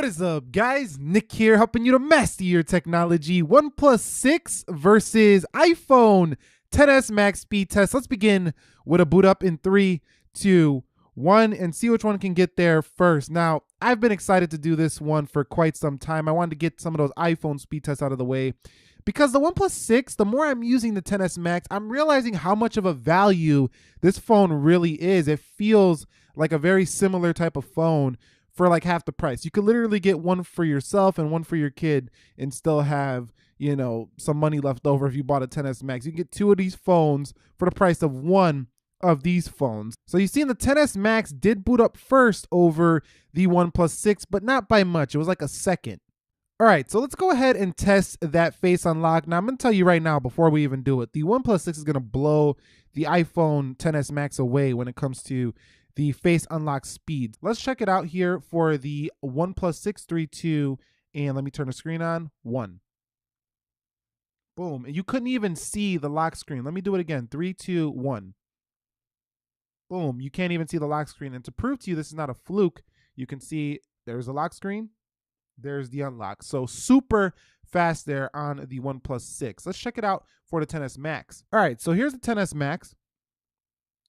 What is up, guys? Nick here, helping you to master your technology. OnePlus 6 versus iPhone XS Max speed test. Let's begin with a boot up in 3, 2, 1 and see which one can get there first. Now, I've been excited to do this one for quite some time. I wanted to get some of those iPhone speed tests out of the way because the OnePlus 6, the more I'm using the XS Max, I'm realizing how much of a value this phone really is. It feels like a very similar type of phone for like half the price. You could literally get one for yourself and one for your kid and still have, you know, some money left over if you bought a XS Max. You can get 2 of these phones for the price of 1 of these phones. So you see the XS Max did boot up first over the OnePlus 6, but not by much. It was like a second. All right, so let's go ahead and test that face unlock. Now I'm gonna tell you right now before we even do it, the OnePlus 6 is gonna blow the iPhone XS Max away when it comes to the face unlock speed. Let's check it out here for the OnePlus 6, 3, 2, and let me turn the screen on, 1. Boom, and you couldn't even see the lock screen. Let me do it again, 3, 2, 1. Boom, you can't even see the lock screen. And to prove to you this is not a fluke, you can see there's a lock screen, there's the unlock. So super fast there on the OnePlus 6. Let's check it out for the XS Max. All right, so here's the XS Max.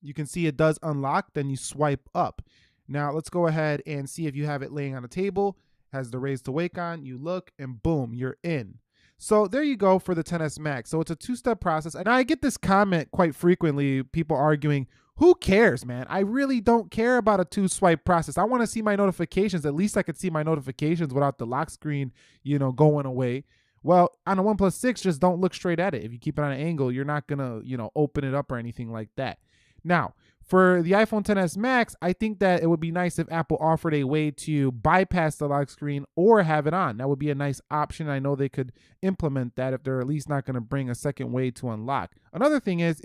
You can see it does unlock, then you swipe up. Now let's go ahead and see if you have it laying on a table, has the raise to wake on, you look and boom, you're in. So there you go for the XS Max. So it's a 2-step process. And I get this comment quite frequently, people arguing, who cares, man? I really don't care about a 2-swipe process. I want to see my notifications. At least I could see my notifications without the lock screen, you know, going away. Well, on a OnePlus 6, just don't look straight at it. If you keep it on an angle, you're not going to, you know, open it up or anything like that. Now, for the iPhone XS Max, I think that it would be nice if Apple offered a way to bypass the lock screen or have it on. That would be a nice option. I know they could implement that if they're at least not going to bring a second way to unlock. Another thing is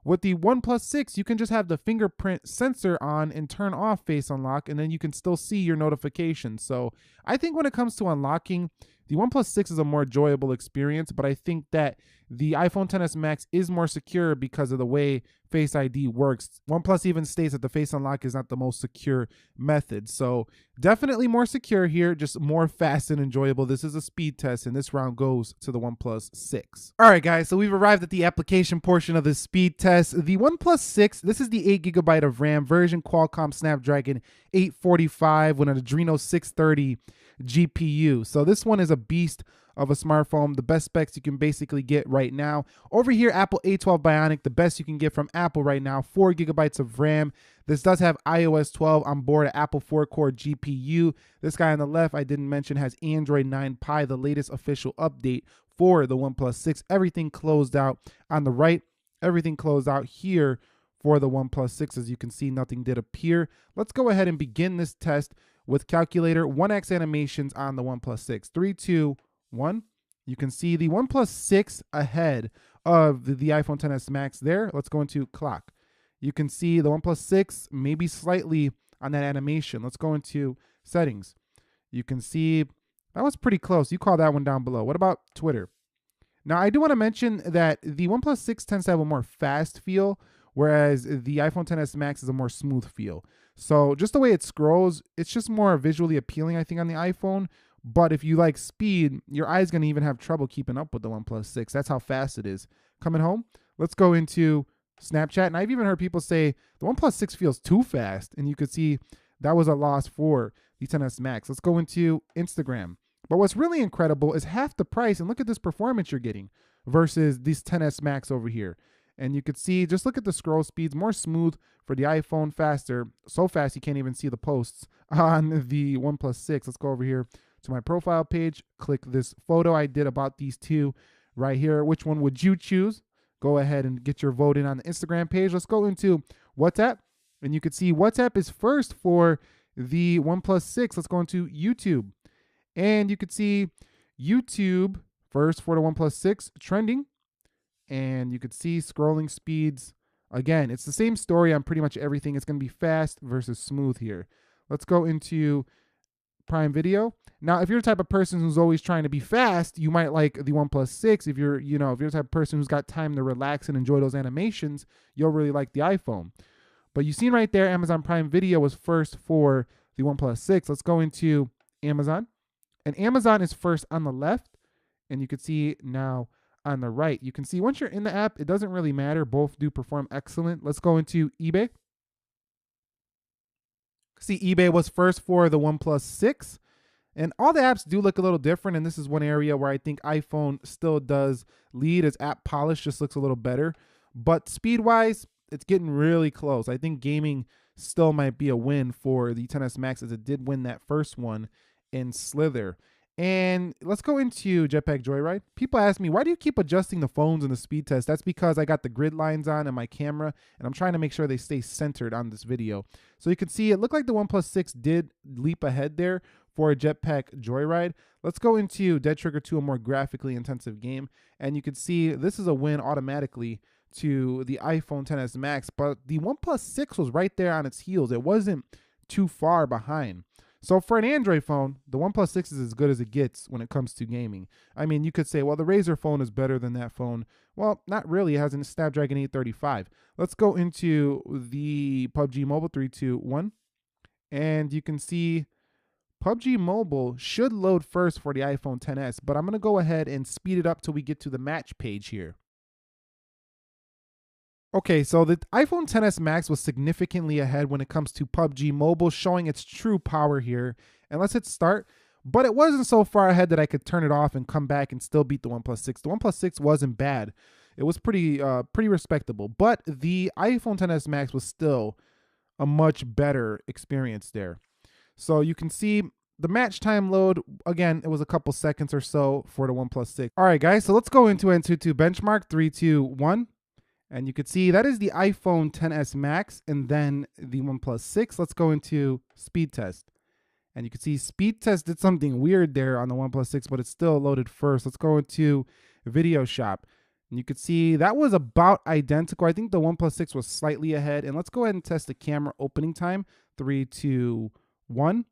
with the OnePlus 6, you can just have the fingerprint sensor on and turn off face unlock, and then you can still see your notifications. So I think when it comes to unlocking, the OnePlus 6 is a more enjoyable experience, but I think that the iPhone XS Max is more secure because of the way Face ID works. OnePlus even states that the face unlock is not the most secure method. So definitely more secure here, just more fast and enjoyable. This is a speed test, and this round goes to the OnePlus 6. All right, guys, so we've arrived at the application portion of the speed test. The OnePlus 6, this is the 8GB of RAM version, Qualcomm Snapdragon 845 with an Adreno 630 GPU. So this one is a beast of a smartphone, the best specs you can basically get right now. Over here, Apple A12 Bionic, the best you can get from Apple right now, 4GB of RAM. This does have iOS 12 on board, an Apple 4-core GPU. This guy on the left, I didn't mention, has Android 9 Pie, the latest official update for the OnePlus 6. Everything closed out on the right, everything closed out here for the OnePlus 6. As you can see, nothing did appear. Let's go ahead and begin this test with calculator 1x animations on the OnePlus 6. 3, 2, 1. You can see the OnePlus 6 ahead of the iPhone XS Max there. Let's go into clock. You can see the OnePlus 6 maybe slightly on that animation. Let's go into settings. You can see that was pretty close. You call that one down below. What about Twitter? Now, I do want to mention that the OnePlus 6 tends to have a more fast feel, whereas the iPhone XS Max is a more smooth feel. So just the way it scrolls, it's just more visually appealing, I think, on the iPhone. But if you like speed, your eye's going to even have trouble keeping up with the OnePlus 6. That's how fast it is. Coming home, let's go into Snapchat. And I've even heard people say the OnePlus 6 feels too fast. And you could see that was a loss for the XS Max. Let's go into Instagram. But what's really incredible is half the price. And look at this performance you're getting versus this XS Max over here. And you could see, just look at the scroll speeds, more smooth for the iPhone, faster. So fast you can't even see the posts on the OnePlus 6. Let's go over here to my profile page, click this photo I did about these two right here. Which one would you choose? Go ahead and get your vote in on the Instagram page. Let's go into WhatsApp, and you can see WhatsApp is first for the OnePlus 6. Let's go into YouTube, and you could see YouTube first for the OnePlus 6 trending, and you could see scrolling speeds. Again, it's the same story on pretty much everything. It's going to be fast versus smooth here. Let's go into Prime Video. Now, if you're the type of person who's always trying to be fast, you might like the OnePlus 6. If you're, you know, if you're the type of person who's got time to relax and enjoy those animations, you'll really like the iPhone. But you've seen right there, Amazon Prime Video was first for the OnePlus 6. Let's go into Amazon. And Amazon is first on the left, and you can see now on the right. You can see once you're in the app, it doesn't really matter. Both do perform excellent. Let's go into eBay. See, eBay was first for the OnePlus 6. And all the apps do look a little different, and this is one area where I think iPhone still does lead, as app polish just looks a little better. But speed-wise, it's getting really close. I think gaming still might be a win for the XS Max, as it did win that first one in Slither. And let's go into Jetpack Joyride. People ask me, why do you keep adjusting the phones in the speed test? That's because I got the grid lines on in my camera, and I'm trying to make sure they stay centered on this video. So you can see it looked like the OnePlus 6 did leap ahead there for a Jetpack Joyride. Let's go into Dead Trigger 2, a more graphically intensive game. And you can see this is a win automatically to the iPhone XS Max, but the OnePlus 6 was right there on its heels. It wasn't too far behind. So for an Android phone, the OnePlus 6 is as good as it gets when it comes to gaming. I mean, you could say, well, the Razer phone is better than that phone. Well, not really. It has a Snapdragon 835. Let's go into the PUBG Mobile 3, 2, 1. And you can see PUBG Mobile should load first for the iPhone XS, but I'm going to go ahead and speed it up till we get to the match page here. Okay, so the iPhone XS Max was significantly ahead when it comes to PUBG Mobile, showing its true power here. And let's hit start. But it wasn't so far ahead that I could turn it off and come back and still beat the OnePlus 6. The OnePlus 6 wasn't bad. It was pretty respectable. But the iPhone XS Max was still a much better experience there. So you can see the match time load, again, it was a couple seconds or so for the OnePlus 6. All right, guys, so let's go into Antutu benchmark, 3, 2, 1. And you can see that is the iPhone XS Max and then the OnePlus 6. Let's go into speed test. And you can see speed test did something weird there on the OnePlus 6, but it's still loaded first. Let's go into video shop. And you can see that was about identical. I think the OnePlus 6 was slightly ahead. And let's go ahead and test the camera opening time, 3, 2, 1.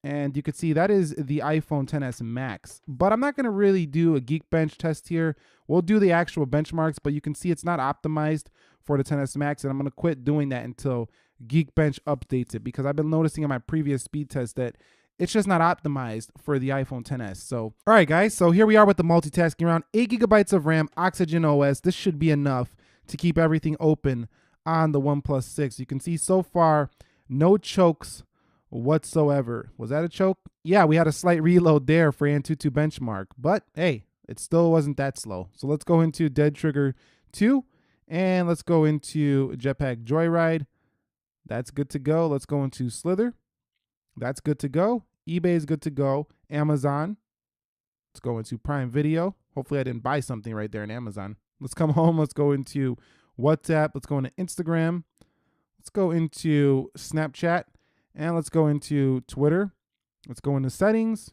And you can see that is the iPhone XS Max. But I'm not going to really do a Geekbench test here. We'll do the actual benchmarks, but you can see it's not optimized for the XS Max, and I'm going to quit doing that until Geekbench updates it, because I've been noticing in my previous speed test that it's just not optimized for the iPhone XS. So, all right, guys, so here we are with the multitasking round. 8 gigabytes of RAM, Oxygen OS. This should be enough to keep everything open on the OnePlus 6. You can see so far, no chokes whatsoever. Was that a choke? Yeah, we had a slight reload there for Antutu benchmark, but hey, it still wasn't that slow. So let's go into Dead Trigger 2, and let's go into Jetpack Joyride. That's good to go. Let's go into Slither. That's good to go. eBay is good to go. Amazon. Let's go into Prime Video. Hopefully I didn't buy something right there in Amazon. Let's come home. Let's go into WhatsApp. Let's go into Instagram. Let's go into Snapchat. And let's go into Twitter. Let's go into settings.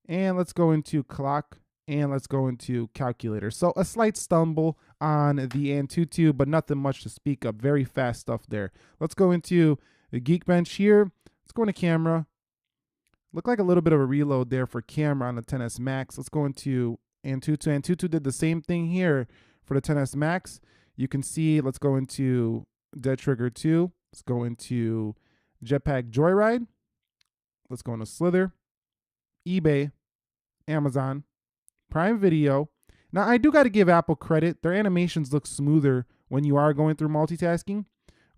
And let's go into clock. And let's go into calculator. So a slight stumble on the Antutu, but nothing much to speak of. Very fast stuff there. Let's go into the Geekbench here. Let's go into camera. Look like a little bit of a reload there for camera on the XS Max. Let's go into Antutu. Antutu did the same thing here for the XS Max. You can see, let's go into Dead Trigger 2. Let's go into Jetpack Joyride. Let's go into Slither, eBay, Amazon, Prime Video. Now, I do got to give Apple credit. Their animations look smoother when you are going through multitasking,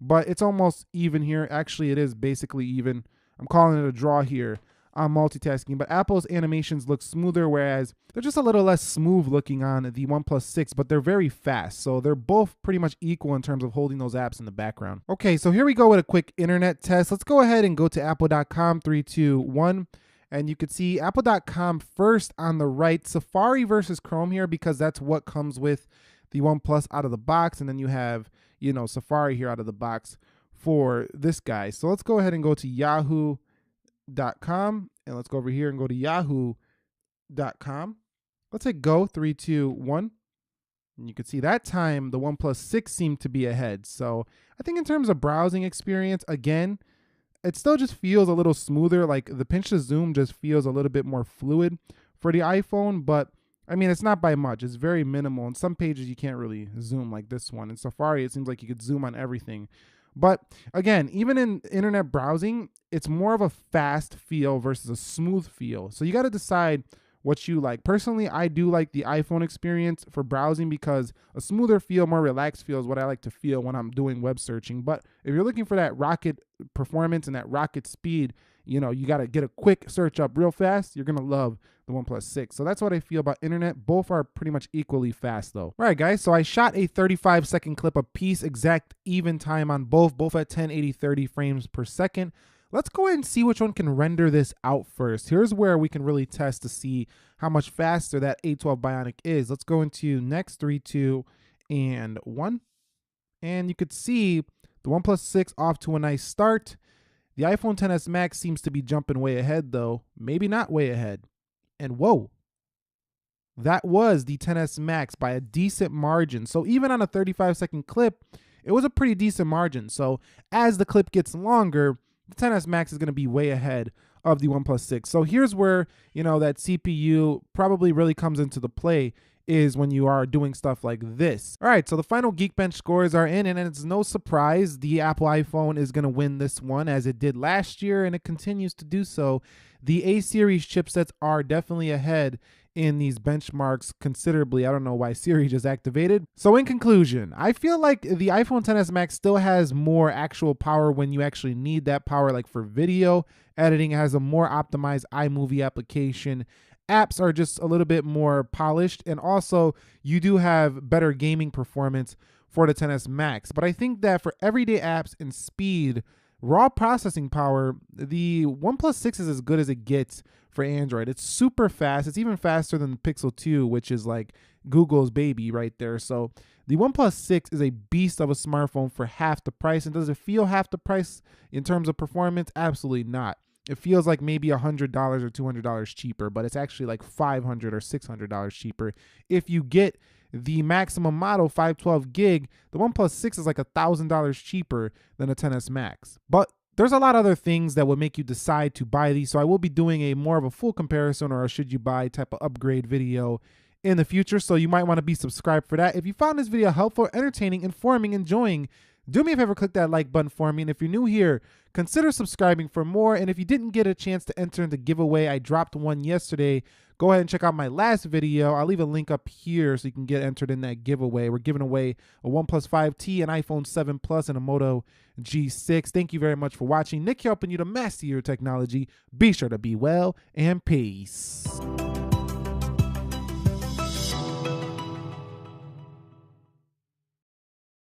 but it's almost even here. Actually, it is basically even. I'm calling it a draw here on multitasking, but Apple's animations look smoother, whereas they're just a little less smooth looking on the OnePlus 6, but they're very fast. So they're both pretty much equal in terms of holding those apps in the background. Okay, so here we go with a quick internet test. Let's go ahead and go to apple.com, 3, 2, 1. And you can see apple.com first on the right. Safari versus Chrome here, because that's what comes with the OnePlus out of the box. And then you have, you know, Safari here out of the box for this guy. So let's go ahead and go to yahoo.com, and let's go over here and go to yahoo.com. Let's hit go, 3, 2, 1. And you can see that time the OnePlus 6 seemed to be ahead. So I think in terms of browsing experience, again, it still just feels a little smoother. Like the pinch to zoom just feels a little bit more fluid for the iPhone, but I mean, it's not by much. It's very minimal. In some pages, you can't really zoom like this one. In Safari, it seems like you could zoom on everything. But again, even in internet browsing, it's more of a fast feel versus a smooth feel. So you got to decide what you like. Personally, I do like the iPhone experience for browsing because a smoother feel, more relaxed feel is what I like to feel when I'm doing web searching. But if you're looking for that rocket performance and that rocket speed, you know, you got to get a quick search up real fast. You're going to love the OnePlus 6. So that's what I feel about internet. Both are pretty much equally fast though. All right, guys. So I shot a 35-second clip apiece, exact even time on both at 1080 30 frames per second. Let's go ahead and see which one can render this out first. Here's where we can really test to see how much faster that A12 Bionic is. Let's go into next, 3, 2, and 1. And you could see the OnePlus 6 off to a nice start. The iPhone XS Max seems to be jumping way ahead though. Maybe not way ahead. And whoa, that was the XS Max by a decent margin. So even on a 35-second clip, it was a pretty decent margin. So as the clip gets longer, the XS Max is going to be way ahead of the OnePlus 6. So here's where, you know, that CPU probably really comes into the play, is when you are doing stuff like this. All right, so the final Geekbench scores are in, and it's no surprise the Apple iPhone is going to win this one, as it did last year, and it continues to do so. The A-series chipsets are definitely ahead in these benchmarks considerably. I don't know why Siri just activated. So in conclusion, I feel like the iPhone XS Max still has more actual power when you actually need that power, like for video editing. It has a more optimized iMovie application. Apps are just a little bit more polished, and also you do have better gaming performance for the XS Max. But I think that for everyday apps and speed, raw processing power, the OnePlus 6 is as good as it gets for Android. It's super fast. It's even faster than the Pixel 2, which is like Google's baby right there. So the OnePlus 6 is a beast of a smartphone for half the price. And does it feel half the price in terms of performance? Absolutely not. It feels like maybe $100 or $200 cheaper, but it's actually like $500 or $600 cheaper. If you get the maximum model 512 gig, the OnePlus 6 is like $1,000 cheaper than a XS Max. But there's a lot of other things that would make you decide to buy these. So I will be doing a more of a full comparison or a should you buy type of upgrade video in the future. So you might want to be subscribed for that. If you found this video helpful, entertaining, informing, enjoying, do me a favor, click that like button for me. And if you're new here, consider subscribing for more. And if you didn't get a chance to enter in the giveaway, I dropped one yesterday. Go ahead and check out my last video. I'll leave a link up here so you can get entered in that giveaway. We're giving away a OnePlus 5T, an iPhone 7 Plus, and a Moto G6. Thank you very much for watching. Nick helping you to master your technology. Be sure to be well, and peace.